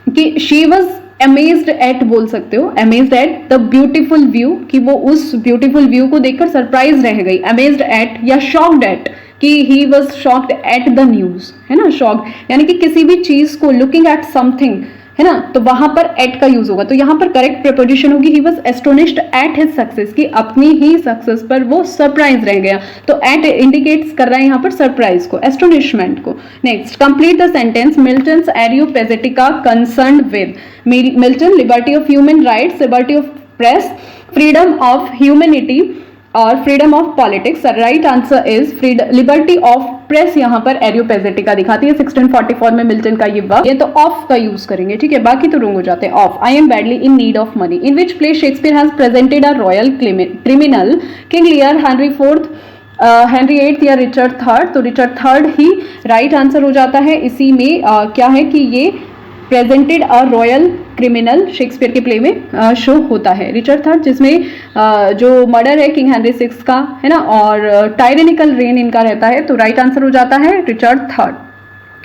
कि शी वॉज अमेज्ड एट बोल सकते हो, amazed at the beautiful view, कि वो उस ब्यूटीफुल व्यू को देखकर सरप्राइज रह गई, अमेज्ड एट, या शॉक्ड एट कि he was shocked at the news, है ना, शॉक्ड यानी कि किसी भी चीज को लुकिंग एट समथिंग, है ना, तो वहां पर एट का यूज होगा, तो यहां पर करेक्ट प्रीपोजिशन होगी ही was astonished at his success, कि अपनी ही सक्सेस पर वो सरप्राइज रह गया, तो एट इंडिकेट्स कर रहा है यहां पर सरप्राइज को, एस्टोनिशमेंट को। Next, complete the sentence, Milton's Areopagitica concerned with, Milton liberty of human rights, liberty of press, freedom of humanity और freedom of politics. Right answer is liberty of press, यहां पर एरियोपेजेटिका दिखाती है 1644 में मिल्टन का ये वर्क, ये तो ऑफ का यूज करेंगे, ठीक है, बाकी तो रॉन्ग हो जाते हैं। Of, I am badly in need of money, in which play Shakespeare has presented a royal criminal, King Lear, Henry fourth, Henry eighth या रिचर्ड थर्ड, तो रिचर्ड थर्ड ही राइट आंसर हो जाता है। इसी में क्या है कि ये presented a royal criminal Shakespeare के प्ले में शो होता है। रिचर्ड थर्ड जिसमें जो मर्डर है किंग हेनरी सिक्स का, है ना, और टायरेनिकल रेन इनका रहता है, तो राइट आंसर हो जाता है Richard third.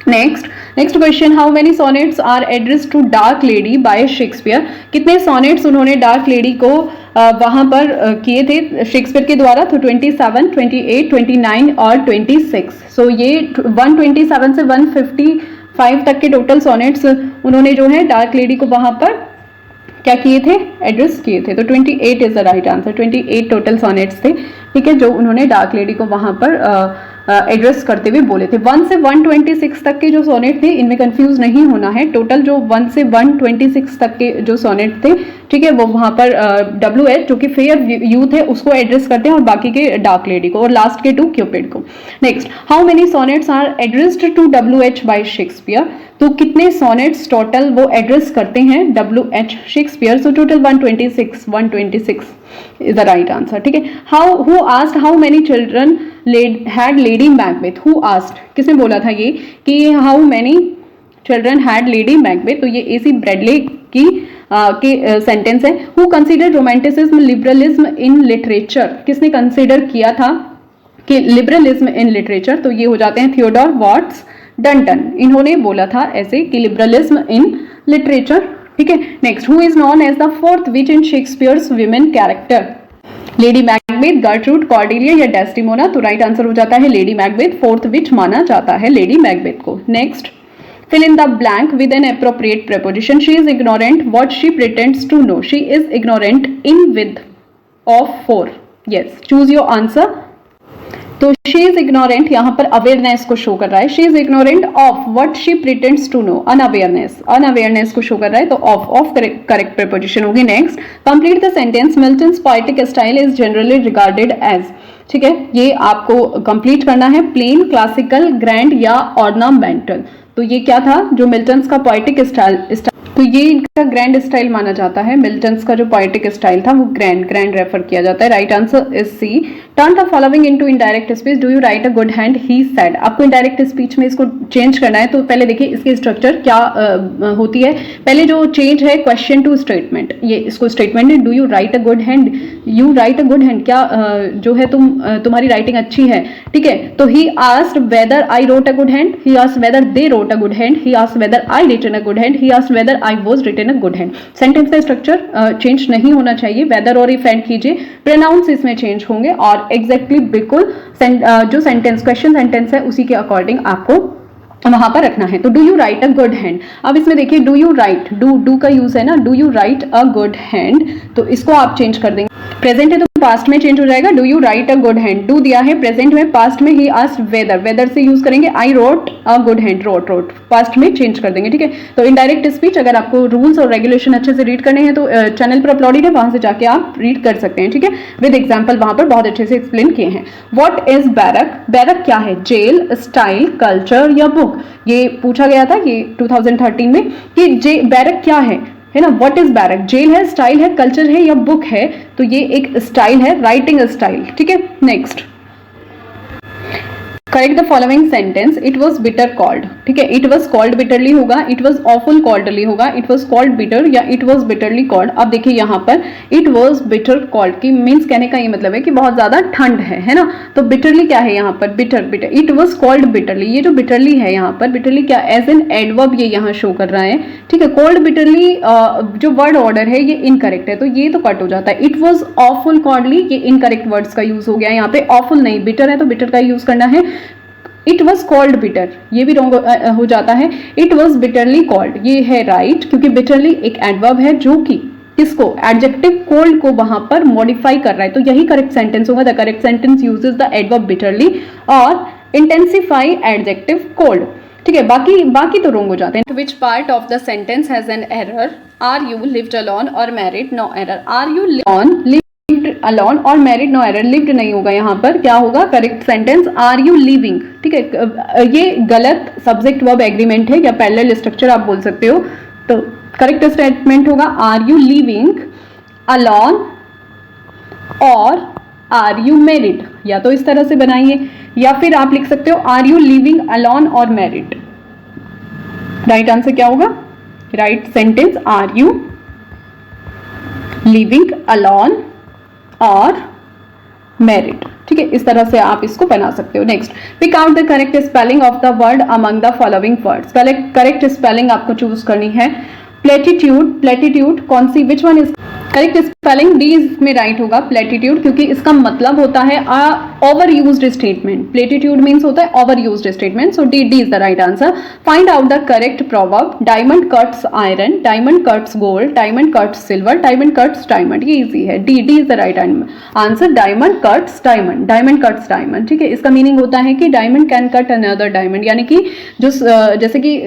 Next question, how many sonnets are addressed to dark lady by Shakespeare, कितने सोनेट्स उन्होंने डार्क लेडी को वहां पर किए थे शेक्सपियर के द्वारा, तो 27, 28, 29 और 26, सो ये 127 से 155 तक के टोटल सोनेट्स उन्होंने जो है डार्क लेडी को वहां पर क्या किए थे, एड्रेस किए थे, तो 28 is the right answer, 28 total sonnets थे, ठीक है, जो उन्होंने डार्क लेडी को वहां पर एड्रेस करते हुए बोले थे। 1 से 126 तक के जो सोनेट थे इनमें कंफ्यूज नहीं होना है, टोटल जो 1 से 126 तक के जो सोनेट थे, ठीक है, वो वहां पर WH जो कि फेयर यूथ है उसको एड्रेस करते हैं और बाकी के डार्क लेडी को, और लास्ट के टू क्यूपिड को। Next, how many sonnets are addressed to WH by Shakespeare, तो कितने सोनेट्स टोटल वो एड्रेस करते हैं WH Shakespeare, so total 126 is the right answer, ठीक है। Who asked how many children had lady Macbeth, who asked किसने बोला था ये कि how many children had lady Macbeth, तो ये AC ब्रैडले की के सेंटेंस है। Who consider romanticism liberalism in literature, किसने कंसीडर किया था कि लिबरलिज्म इन लिटरेचर, तो ये हो जाते हैं थियोडोर वॉट्स डंटन, इन्होंने बोला था ऐसे कि लिबरलिज्म इन लिटरेचर, ठीक है। Next, who is known as the fourth witch in Shakespeare's women character, lady Macbeth, Gertrude, Cordelia या डेस्टिमोना, तो राइट आंसर हो जाता है लेडी मैकबेथ, फोर्थ विच माना जाता है लेडी मैकबेथ को। Next, fill in the blank with an appropriate preposition. She is ignorant what she pretends to know. She is ignorant in with of for. Yes, choose your answer. तो she is ignorant यहाँ पर awareness को show कर रहा है, she is ignorant of what she pretends to know, unawareness को show कर रहा है, तो of करेक्ट preposition होगी। Next, complete the sentence, Milton's poetic style is generally regarded as, ठीक है, ये आपको कंप्लीट करना है, प्लेन, क्लासिकल, ग्रैंड या ऑर्नामेंटल, तो ये क्या था जो मिल्टन्स का पोएटिक स्टाइल, तो ये इनका ग्रैंड स्टाइल माना जाता है, मिल्टन्स का जो पोएटिक स्टाइल था वो ग्रैंड रेफर किया जाता है। Right answer is C, turn the following into indirect speech, do you write a good hand, he said, आपको इनडायरेक्ट स्पीच में इसको चेंज करना है, तो पहले देखिए इसकी स्ट्रक्चर क्या होती है। पहले जो चेंज है क्वेश्चन टू स्टेटमेंट, ये इसको स्टेटमेंट है, do you write a good hand, you write a good hand, क्या जो है तुम्हारी राइटिंग अच्छी है, ठीक है, तो he asked whether I wrote a good hand, he asked whether they wrote a good hand, he asked whether I written a good hand, he asked whether I was written a good hand. Sentence का structure change नहीं होना चाहिए, whether और if and कीजिए, pronouns इसमें change होंगे और exactly बिल्कुल जो सेंटेंस क्वेश्चन सेंटेंस है उसी के अकॉर्डिंग आपको वहां पर रखना है। तो do you write a good hand, अब इसमें देखिए डू यू राइट, डू का यूज है ना, do you write a good hand, तो इसको आप चेंज कर देंगे, प्रेजेंट है तो पास्ट में चेंज हो जाएगा, do you write a good hand, do दिया है प्रेजेंट में, पास्ट में ही आस्क्ड वेदर, वेदर से यूज करेंगे I wrote a good hand, wrote past में चेंज कर देंगे, ठीक है। तो इनडायरेक्ट स्पीच, अगर आपको रूल्स और रेगुलेशन अच्छे से रीड करने हैं तो चैनल पर अपलोडेड है, वहां से जाके आप रीड कर सकते हैं, ठीक है, विद एग्जाम्पल वहां पर बहुत अच्छे से एक्सप्लेन किए हैं। व्हाट इज बैरक, बैरक क्या है, जेल, स्टाइल, कल्चर या बुक, ये पूछा गया था ये 2013 में कि बैरक क्या है ना, व्हाट इज बैरक, जेल है, स्टाइल है, कल्चर है या बुक है, तो ये एक स्टाइल है, राइटिंग स्टाइल, ठीक है। Next, correct the following sentence, it was bitter called, ठीक है, इट वॉज कॉल्ड बिटरली होगा, इट वॉज ऑफुल कॉल्डली होगा, इट वॉज कॉल्ड बिटर या इट वॉज बिटरली कॉल्ड। अब देखिए यहाँ पर इट वॉज बिटर कॉल्ड की मीन्स कहने का ये मतलब है कि बहुत ज्यादा ठंड है ना, तो बिटरली क्या है यहाँ पर, bitter, it was called bitterly, ये जो बिटरली है यहाँ पर, बिटरली क्या एज एन एडवर्ब ये यहाँ शो कर रहा है, ठीक है। कॉल्ड बिटरली जो वर्ड ऑर्डर है ये इनकरेक्ट है, तो ये तो कट हो जाता है। इट वॉज ऑफुल कॉल्डली, ये इनकरेक्ट वर्ड्स का यूज हो गया यहाँ पे, ऑफुल नहीं, बिटर है तो बिटर का यूज करना है। इट वॉज कॉल्ड बिटर, ये भी रॉन्ग हो जाता है, इट वॉज बिटरली कॉल्ड, ये है राइट, क्योंकि बिटरली एक एडवर्ब है जो कि किसको, एडजेक्टिव कोल्ड को वहां पर मॉडिफाई कर रहा है, तो यही करेक्ट सेंटेंस होगा। The correct sentence uses the adverb bitterly और इंटेंसिफाई एडजेक्टिव कोल्ड, ठीक है। बाकी तो रॉन्ग हो जाते हैं। Which part of the sentence has an error, are you lived alone और married, no error, are you alone और मैरिड, नो एरर, लिव्ड नहीं होगा यहाँ पर, क्या होगा correct sentence, are you living, ठीक है। ये गलत सब्जेक्ट वर्ब एग्रीमेंट है या पैरेलल स्ट्रक्चर आप बोल सकते हो, तो करेक्ट स्टेटमेंट होगा आर यू लिविंग अलोन और आर यू मैरिड, या तो इस तरह से बनाइए या फिर आप लिख सकते हो आर यू लिविंग अलोन और मैरिड। राइट आंसर क्या होगा, right sentence are you living alone और मैरिड, ठीक है, इस तरह से आप इसको बना सकते हो। Next, pick out the correct spelling of the word among the following words, पहले करेक्ट स्पेलिंग आपको चूज करनी है। प्लेटिट्यूड कौन सी, which one is correct spelling, D में राइट होगा प्लेटिट्यूड, क्योंकि इसका मतलब होता है over used statement, platitude means होता है over used statement, so D is the right answer. Find out the correct proverb, diamond cuts iron, diamond cuts gold, diamond cuts silver, diamond cuts diamond, ये easy है, D is the right answer. Diamond cuts diamond, diamond cuts diamond, ठीक है, इसका meaning होता है कि diamond can cut another diamond, यानी कि जो जैसे कि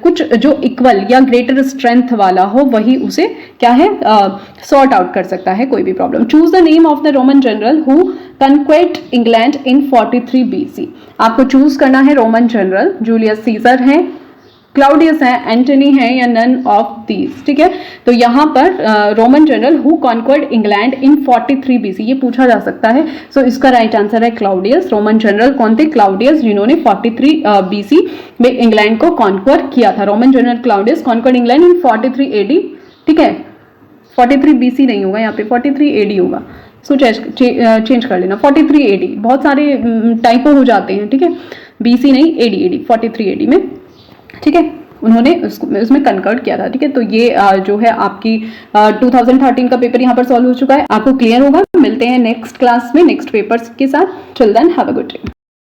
कुछ जो इक्वल या ग्रेटर स्ट्रेंथ वाला हो वही उसे क्या है सॉर्ट आउट कर सकता है कोई भी problem. Choose the name of the Roman general who conquered England in 43 BC, आपको चूज करना है रोमन जनरल, जूलियस सीजर है, क्लाउडियस है, एंटनी है या नन ऑफ दीज, ठीक है। तो यहाँ पर Roman general who conquered England in 43 BC ये पूछा जा सकता है, सो इसका राइट आंसर है क्लाउडियस। रोमन जनरल कौन थे, क्लाउडियस, जिन्होंने 43 BC में इंग्लैंड को कॉन्क्वर किया था। Roman general Claudius conquered England in 43 AD, ठीक है, 43 BC नहीं होगा यहाँ पे, 43 AD होगा, सो चेंज कर लेना, 43 AD, बहुत सारे टाइपो हो जाते हैं, ठीक है, BC नहीं AD 43 AD में, ठीक है, उन्होंने उसमें कन्वर्ट किया था, ठीक है। तो ये जो है आपकी 2013 का पेपर यहाँ पर सॉल्व हो चुका है, आपको क्लियर होगा। मिलते हैं नेक्स्ट क्लास में नेक्स्ट पेपर्स के साथ, till then have a good day.